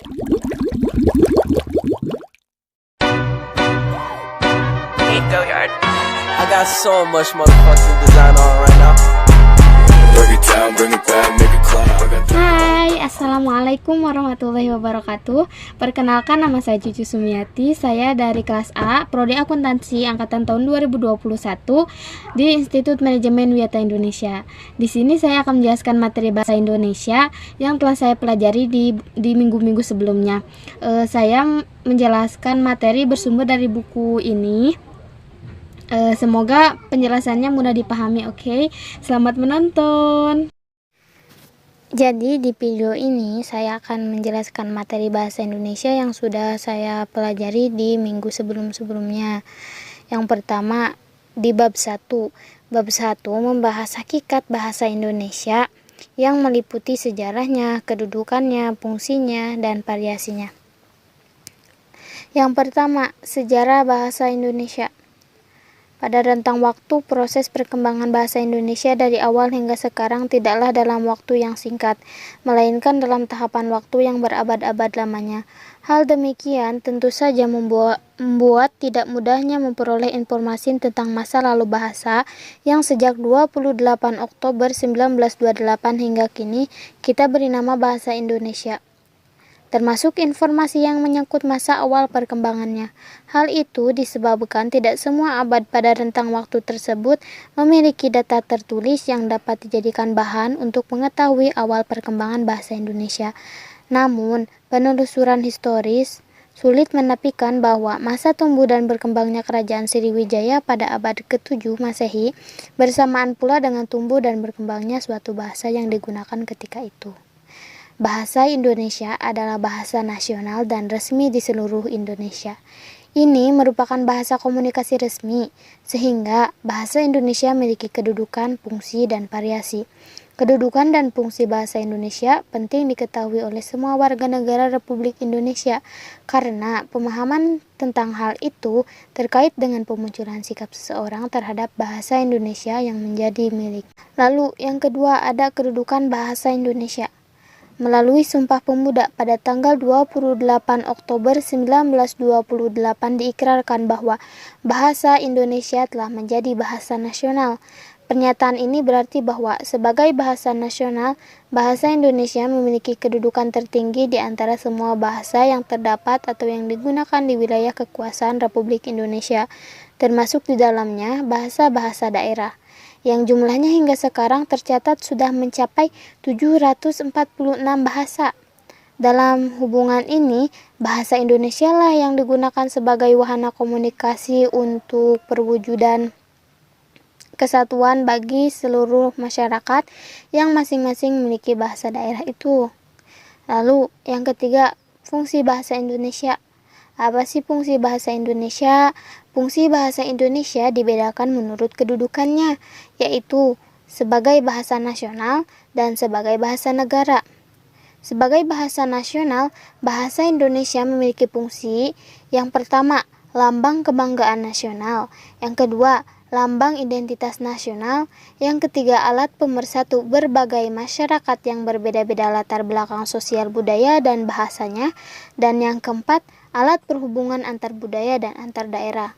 Go yard. I got so much motherfucking design on right now. Break it down, bring it back, make it clap. Hai, assalamualaikum warahmatullahi wabarakatuh. Perkenalkan, nama saya Cucu Sumiati. Saya dari kelas A, Prodi Akuntansi angkatan tahun 2021 di Institut Manajemen Wiyata Indonesia. Di sini saya akan menjelaskan materi bahasa Indonesia yang telah saya pelajari di minggu-minggu sebelumnya. Saya menjelaskan materi bersumber dari buku ini. Semoga penjelasannya mudah dipahami. Oke, selamat menonton. Jadi di video ini saya akan menjelaskan materi bahasa Indonesia yang sudah saya pelajari di minggu sebelum-sebelumnya. Yang pertama di bab 1. Bab 1 membahas hakikat bahasa Indonesia yang meliputi sejarahnya, kedudukannya, fungsinya, dan variasinya. Yang pertama, sejarah bahasa Indonesia. Pada rentang waktu, proses perkembangan bahasa Indonesia dari awal hingga sekarang tidaklah dalam waktu yang singkat, melainkan dalam tahapan waktu yang berabad-abad lamanya. Hal demikian tentu saja membuat tidak mudahnya memperoleh informasi tentang masa lalu bahasa yang sejak 28 Oktober 1928 hingga kini kita beri nama bahasa Indonesia, termasuk informasi yang menyangkut masa awal perkembangannya. Hal itu disebabkan tidak semua abad pada rentang waktu tersebut memiliki data tertulis yang dapat dijadikan bahan untuk mengetahui awal perkembangan bahasa Indonesia. Namun, penelusuran historis sulit menafikan bahwa masa tumbuh dan berkembangnya Kerajaan Sriwijaya pada abad ke-7 Masehi bersamaan pula dengan tumbuh dan berkembangnya suatu bahasa yang digunakan ketika itu. Bahasa Indonesia adalah bahasa nasional dan resmi di seluruh Indonesia. Ini merupakan bahasa komunikasi resmi, sehingga bahasa Indonesia memiliki kedudukan, fungsi, dan variasi. Kedudukan dan fungsi bahasa Indonesia penting diketahui oleh semua warga negara Republik Indonesia, karena pemahaman tentang hal itu terkait dengan pemunculan sikap seseorang terhadap bahasa Indonesia yang menjadi milik. Lalu, yang kedua ada kedudukan bahasa Indonesia. Melalui Sumpah Pemuda pada tanggal 28 Oktober 1928 diikrarkan bahwa bahasa Indonesia telah menjadi bahasa nasional. Pernyataan ini berarti bahwa sebagai bahasa nasional, bahasa Indonesia memiliki kedudukan tertinggi di antara semua bahasa yang terdapat atau yang digunakan di wilayah kekuasaan Republik Indonesia, termasuk di dalamnya bahasa-bahasa daerah, yang jumlahnya hingga sekarang tercatat sudah mencapai 746 bahasa. Dalam hubungan ini, bahasa Indonesia lah yang digunakan sebagai wahana komunikasi untuk perwujudan kesatuan bagi seluruh masyarakat yang masing-masing memiliki bahasa daerah itu. Lalu, yang ketiga, fungsi bahasa Indonesia. Apa sih fungsi bahasa Indonesia? Fungsi bahasa Indonesia dibedakan menurut kedudukannya, yaitu sebagai bahasa nasional dan sebagai bahasa negara. Sebagai bahasa nasional, bahasa Indonesia memiliki fungsi yang pertama, lambang kebanggaan nasional, yang kedua, lambang identitas nasional, yang ketiga, alat pemersatu berbagai masyarakat yang berbeda-beda latar belakang sosial budaya dan bahasanya, dan yang keempat, alat perhubungan antar budaya dan antar daerah.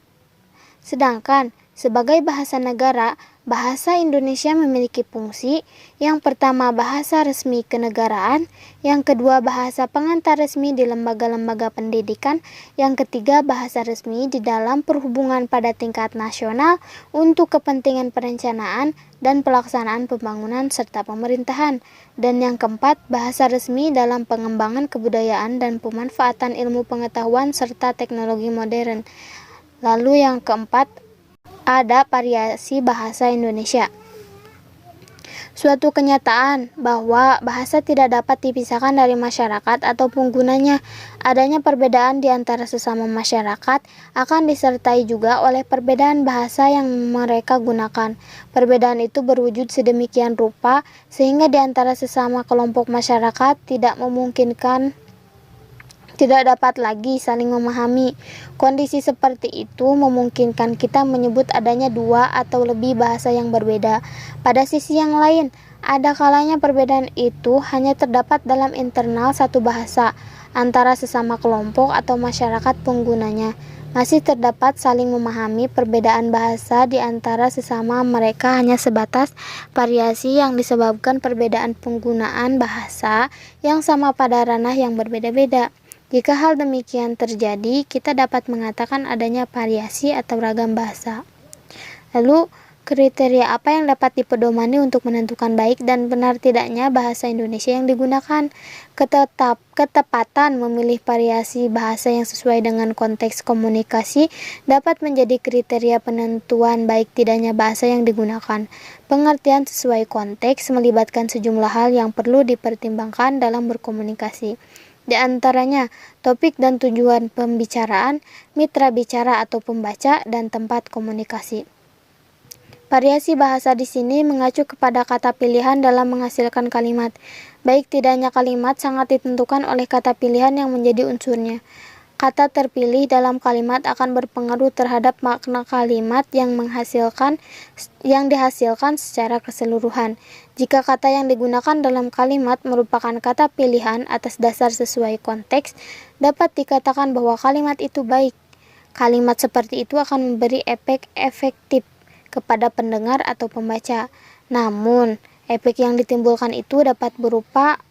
Sedangkan sebagai bahasa negara, bahasa Indonesia memiliki fungsi yang pertama bahasa resmi kenegaraan, yang kedua bahasa pengantar resmi di lembaga-lembaga pendidikan, yang ketiga bahasa resmi di dalam perhubungan pada tingkat nasional untuk kepentingan perencanaan dan pelaksanaan pembangunan serta pemerintahan, dan yang keempat bahasa resmi dalam pengembangan kebudayaan dan pemanfaatan ilmu pengetahuan serta teknologi modern. Lalu yang keempat, ada variasi bahasa Indonesia. Suatu kenyataan bahwa bahasa tidak dapat dipisahkan dari masyarakat atau penggunanya. Adanya perbedaan di antara sesama masyarakat akan disertai juga oleh perbedaan bahasa yang mereka gunakan. Perbedaan itu berwujud sedemikian rupa sehingga di antara sesama kelompok masyarakat tidak dapat lagi saling memahami. Kondisi seperti itu memungkinkan kita menyebut adanya dua atau lebih bahasa yang berbeda. Pada sisi yang lain, ada kalanya perbedaan itu hanya terdapat dalam internal satu bahasa. antara sesama kelompok atau masyarakat penggunanya. Masih terdapat saling memahami perbedaan bahasa di antara sesama mereka hanya sebatas variasi yang disebabkan perbedaan penggunaan bahasa yang sama pada ranah yang berbeda-beda. Jika hal demikian terjadi, kita dapat mengatakan adanya variasi atau ragam bahasa. Lalu, kriteria apa yang dapat dipedomani untuk menentukan baik dan benar tidaknya bahasa Indonesia yang digunakan? Ketepatan memilih variasi bahasa yang sesuai dengan konteks komunikasi dapat menjadi kriteria penentuan baik tidaknya bahasa yang digunakan. Pengertian sesuai konteks melibatkan sejumlah hal yang perlu dipertimbangkan dalam berkomunikasi. Di antaranya, topik dan tujuan pembicaraan, mitra bicara atau pembaca, dan tempat komunikasi. Variasi bahasa di sini mengacu kepada kata pilihan dalam menghasilkan kalimat. Baik tidaknya kalimat sangat ditentukan oleh kata pilihan yang menjadi unsurnya. Kata terpilih dalam kalimat akan berpengaruh terhadap makna kalimat yang dihasilkan secara keseluruhan. Jika kata yang digunakan dalam kalimat merupakan kata pilihan atas dasar sesuai konteks, dapat dikatakan bahwa kalimat itu baik. Kalimat seperti itu akan memberi efek efektif kepada pendengar atau pembaca. Namun, efek yang ditimbulkan itu dapat berupa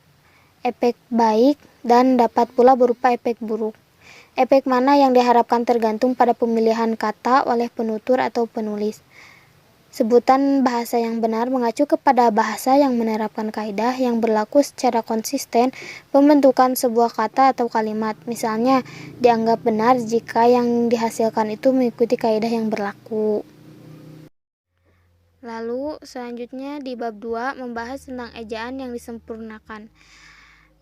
efek baik dan dapat pula berupa efek buruk. Efek mana yang diharapkan tergantung pada pemilihan kata oleh penutur atau penulis. Sebutan bahasa yang benar mengacu kepada bahasa yang menerapkan kaidah yang berlaku secara konsisten pembentukan sebuah kata atau kalimat. Misalnya, dianggap benar jika yang dihasilkan itu mengikuti kaidah yang berlaku. Lalu, selanjutnya di bab 2 membahas tentang ejaan yang disempurnakan.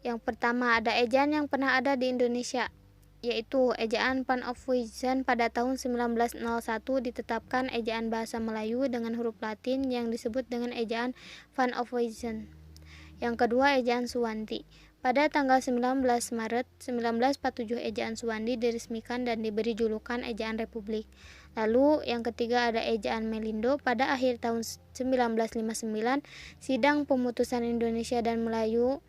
Yang pertama, ada ejaan yang pernah ada di Indonesia, yaitu ejaan Van-Ophuijsen pada tahun 1901 ditetapkan ejaan bahasa Melayu dengan huruf Latin yang disebut dengan ejaan Van-Ophuijsen. Yang kedua, ejaan Suwanti. Pada tanggal 19 Maret 1947 ejaan Suwandi diresmikan dan diberi julukan ejaan Republik. Lalu yang ketiga ada ejaan Melindo. Pada akhir tahun 1959 sidang pemutusan Indonesia dan Melayu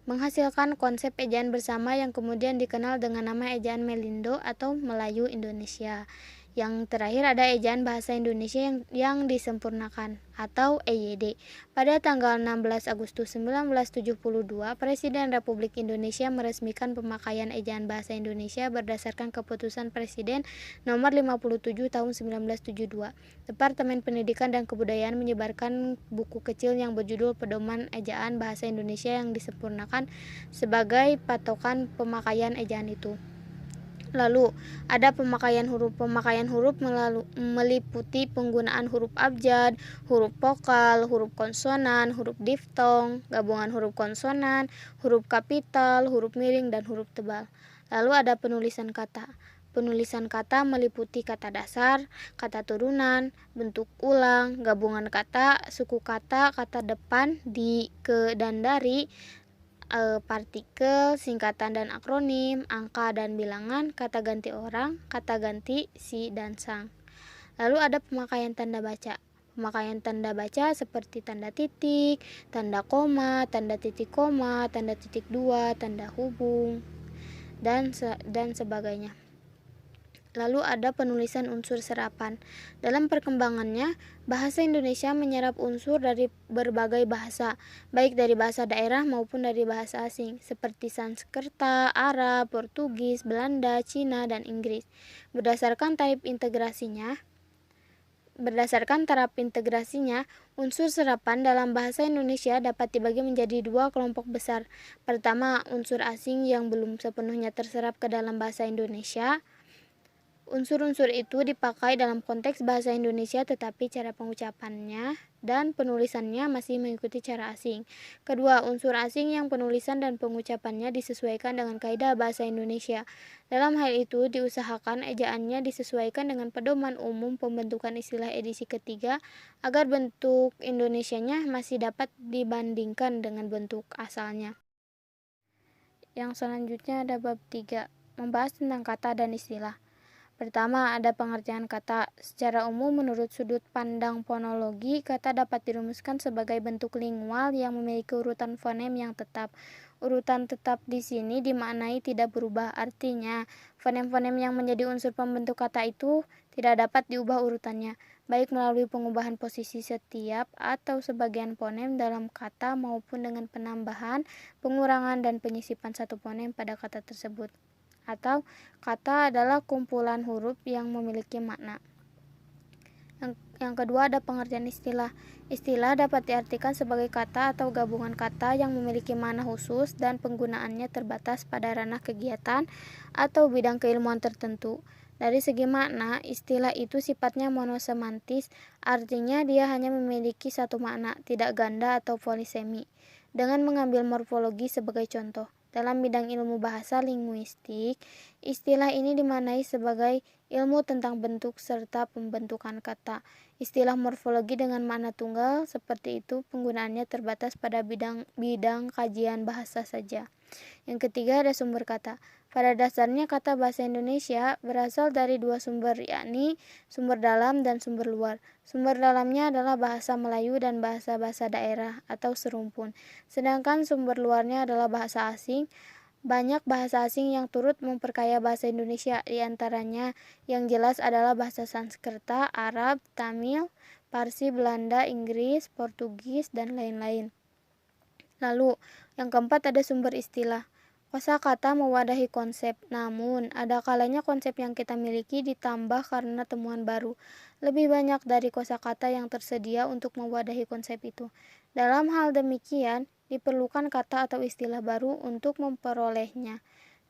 menghasilkan konsep ejaan bersama yang kemudian dikenal dengan nama ejaan Melindo atau Melayu Indonesia. Yang terakhir ada ejaan bahasa Indonesia yang disempurnakan atau EYD. Pada tanggal 16 Agustus 1972, Presiden Republik Indonesia meresmikan pemakaian ejaan bahasa Indonesia berdasarkan keputusan Presiden nomor 57 tahun 1972. Departemen Pendidikan dan Kebudayaan menyebarkan buku kecil yang berjudul Pedoman Ejaan Bahasa Indonesia yang disempurnakan sebagai patokan pemakaian ejaan itu. Lalu, ada pemakaian huruf. Pemakaian huruf meliputi penggunaan huruf abjad, huruf vokal, huruf konsonan, huruf diftong, gabungan huruf konsonan, huruf kapital, huruf miring, dan huruf tebal. Lalu ada penulisan kata. Penulisan kata meliputi kata dasar, kata turunan, bentuk ulang, gabungan kata, suku kata, kata depan, di, ke, dan dari, partikel, singkatan dan akronim, angka dan bilangan, kata ganti orang, kata ganti si dan sang. Lalu ada pemakaian tanda baca. Pemakaian tanda baca seperti tanda titik, tanda koma, tanda titik koma, tanda titik dua, tanda hubung, dan sebagainya. Lalu ada penulisan unsur serapan. Dalam perkembangannya, bahasa Indonesia menyerap unsur dari berbagai bahasa, baik dari bahasa daerah maupun dari bahasa asing, seperti Sanskerta, Arab, Portugis, Belanda, Cina, dan Inggris. Berdasarkan taraf integrasinya, unsur serapan dalam bahasa Indonesia dapat dibagi menjadi dua kelompok besar. Pertama, unsur asing yang belum sepenuhnya terserap ke dalam bahasa Indonesia. Unsur-unsur itu dipakai dalam konteks bahasa Indonesia tetapi cara pengucapannya dan penulisannya masih mengikuti cara asing. Kedua, unsur asing yang penulisan dan pengucapannya disesuaikan dengan kaidah bahasa Indonesia. Dalam hal itu, diusahakan ejaannya disesuaikan dengan pedoman umum pembentukan istilah edisi ketiga agar bentuk Indonesianya masih dapat dibandingkan dengan bentuk asalnya. Yang selanjutnya ada bab 3, membahas tentang kata dan istilah. Pertama, ada pengertian kata. Secara umum, menurut sudut pandang fonologi, kata dapat dirumuskan sebagai bentuk lingual yang memiliki urutan fonem yang tetap. Urutan tetap di sini dimaknai tidak berubah. Artinya, fonem-fonem yang menjadi unsur pembentuk kata itu tidak dapat diubah urutannya, baik melalui pengubahan posisi setiap atau sebagian fonem dalam kata maupun dengan penambahan, pengurangan, dan penyisipan satu fonem pada kata tersebut. Atau, kata adalah kumpulan huruf yang memiliki makna. Yang kedua ada pengertian istilah. Istilah dapat diartikan sebagai kata atau gabungan kata yang memiliki makna khusus dan penggunaannya terbatas pada ranah kegiatan atau bidang keilmuan tertentu. Dari segi makna, istilah itu sifatnya monosemantis, artinya dia hanya memiliki satu makna, tidak ganda atau polisemi. Dengan mengambil morfologi sebagai contoh, dalam bidang ilmu bahasa linguistik, istilah ini dimaknai sebagai ilmu tentang bentuk serta pembentukan kata. Istilah morfologi dengan makna tunggal seperti itu penggunaannya terbatas pada bidang kajian bahasa saja. Yang ketiga ada sumber kata. Pada dasarnya kata bahasa Indonesia berasal dari dua sumber, yakni sumber dalam dan sumber luar. Sumber dalamnya adalah bahasa Melayu dan bahasa-bahasa daerah atau serumpun. Sedangkan sumber luarnya adalah bahasa asing. Banyak bahasa asing yang turut memperkaya bahasa Indonesia, di antaranya yang jelas adalah bahasa Sanskerta, Arab, Tamil, Parsi, Belanda, Inggris, Portugis, dan lain-lain. Lalu, yang keempat ada sumber istilah. Kosakata mewadahi konsep, namun ada kalanya konsep yang kita miliki ditambah karena temuan baru. Lebih banyak dari kosakata yang tersedia untuk mewadahi konsep itu. Dalam hal demikian, diperlukan kata atau istilah baru untuk memperolehnya.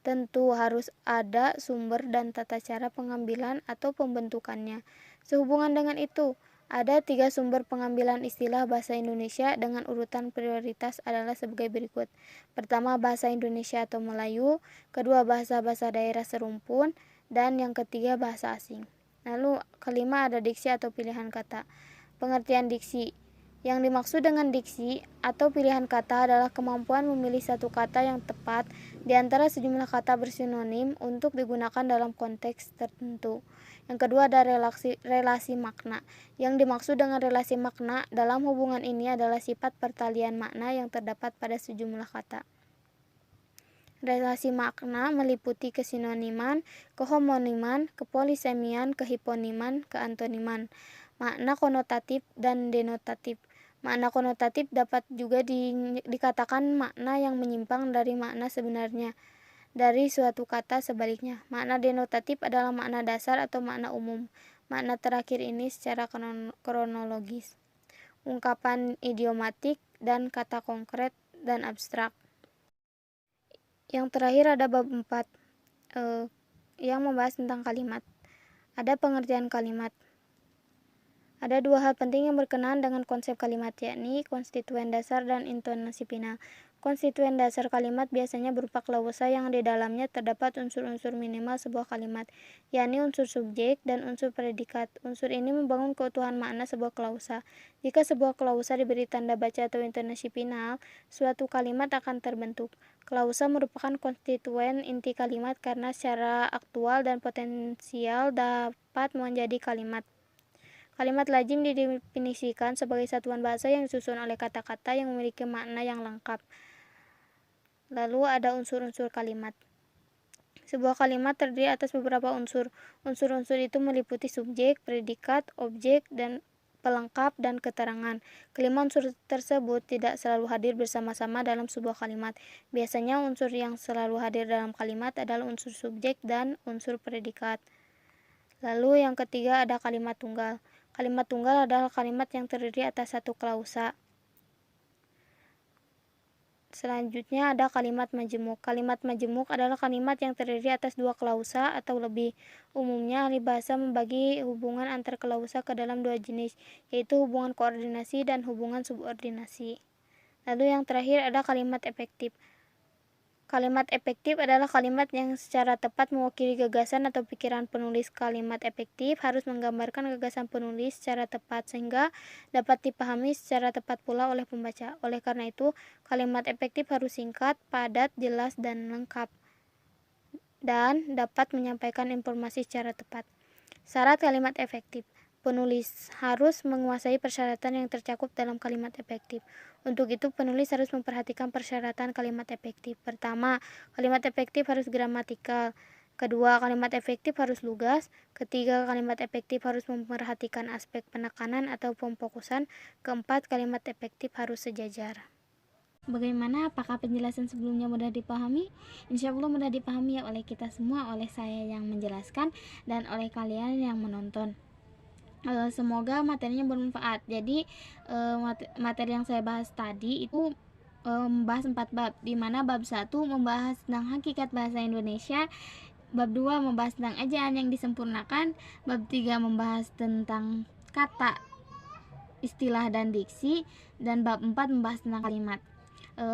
Tentu harus ada sumber dan tata cara pengambilan atau pembentukannya. Sehubungan dengan itu, ada 3 sumber pengambilan istilah bahasa Indonesia dengan urutan prioritas adalah sebagai berikut. Pertama, bahasa Indonesia atau Melayu, kedua bahasa-bahasa daerah serumpun, dan yang ketiga bahasa asing. Lalu kelima ada diksi atau pilihan kata. Pengertian diksi. Yang dimaksud dengan diksi atau pilihan kata adalah kemampuan memilih satu kata yang tepat di antara sejumlah kata bersinonim untuk digunakan dalam konteks tertentu. Yang kedua ada relasi makna. Yang dimaksud dengan relasi makna dalam hubungan ini adalah sifat pertalian makna yang terdapat pada sejumlah kata. Relasi makna meliputi kesinoniman, kehomoniman, kepolisemian, kehiponiman, keantoniman, makna konotatif dan denotatif. Makna konotatif dapat juga dikatakan makna yang menyimpang dari makna sebenarnya dari suatu kata, sebaliknya. Makna denotatif adalah makna dasar atau makna umum. Makna terakhir ini secara kronologis. Ungkapan idiomatik dan kata konkret dan abstrak. Yang terakhir ada bab 4 yang membahas tentang kalimat. Ada pengertian kalimat. Ada 2 hal penting yang berkenaan dengan konsep kalimat, yakni konstituen dasar dan intonasi final. Konstituen dasar kalimat biasanya berupa klausa yang di dalamnya terdapat unsur-unsur minimal sebuah kalimat, yakni unsur subjek dan unsur predikat. Unsur ini membangun keutuhan makna sebuah klausa. Jika sebuah klausa diberi tanda baca atau intonasi final, suatu kalimat akan terbentuk. Klausa merupakan konstituen inti kalimat karena secara aktual dan potensial dapat menjadi kalimat. Kalimat lazim didefinisikan sebagai satuan bahasa yang disusun oleh kata-kata yang memiliki makna yang lengkap. Lalu ada unsur-unsur kalimat. Sebuah kalimat terdiri atas beberapa unsur. Unsur-unsur itu meliputi subjek, predikat, objek, dan pelengkap dan keterangan. Kelima unsur tersebut tidak selalu hadir bersama-sama dalam sebuah kalimat. Biasanya unsur yang selalu hadir dalam kalimat adalah unsur subjek dan unsur predikat. Lalu yang ketiga ada kalimat tunggal. Kalimat tunggal adalah kalimat yang terdiri atas satu klausa. Selanjutnya ada kalimat majemuk. Kalimat majemuk adalah kalimat yang terdiri atas 2 klausa atau lebih. Umumnya ahli bahasa membagi hubungan antar klausa ke dalam 2 jenis, yaitu hubungan koordinasi dan hubungan subordinasi. Lalu yang terakhir ada kalimat efektif. Kalimat efektif adalah kalimat yang secara tepat mewakili gagasan atau pikiran penulis. Kalimat efektif harus menggambarkan gagasan penulis secara tepat sehingga dapat dipahami secara tepat pula oleh pembaca. Oleh karena itu, kalimat efektif harus singkat, padat, jelas, dan lengkap, dan dapat menyampaikan informasi secara tepat. Syarat kalimat efektif. penulis harus menguasai persyaratan yang tercakup dalam kalimat efektif. Untuk itu, penulis harus memperhatikan persyaratan kalimat efektif. Pertama, kalimat efektif harus gramatikal. Kedua, kalimat efektif harus lugas. Ketiga, kalimat efektif harus memperhatikan aspek penekanan atau pemfokusan. Keempat, kalimat efektif harus sejajar. Bagaimana? Apakah penjelasan sebelumnya mudah dipahami? Insya Allah mudah dipahami ya oleh kita semua, oleh saya yang menjelaskan, dan oleh kalian yang menonton. Semoga materinya bermanfaat. Jadi materi yang saya bahas tadi itu membahas 4 bab, di mana bab 1 membahas tentang hakikat bahasa Indonesia, bab 2 membahas tentang ejaan yang disempurnakan, bab 3 membahas tentang kata, istilah, dan diksi, dan bab 4 membahas tentang kalimat.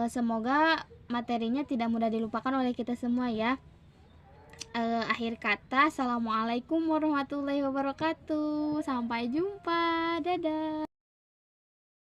Semoga materinya tidak mudah dilupakan oleh kita semua ya. Akhir kata, assalamualaikum warahmatullahi wabarakatuh. Sampai jumpa, dadah.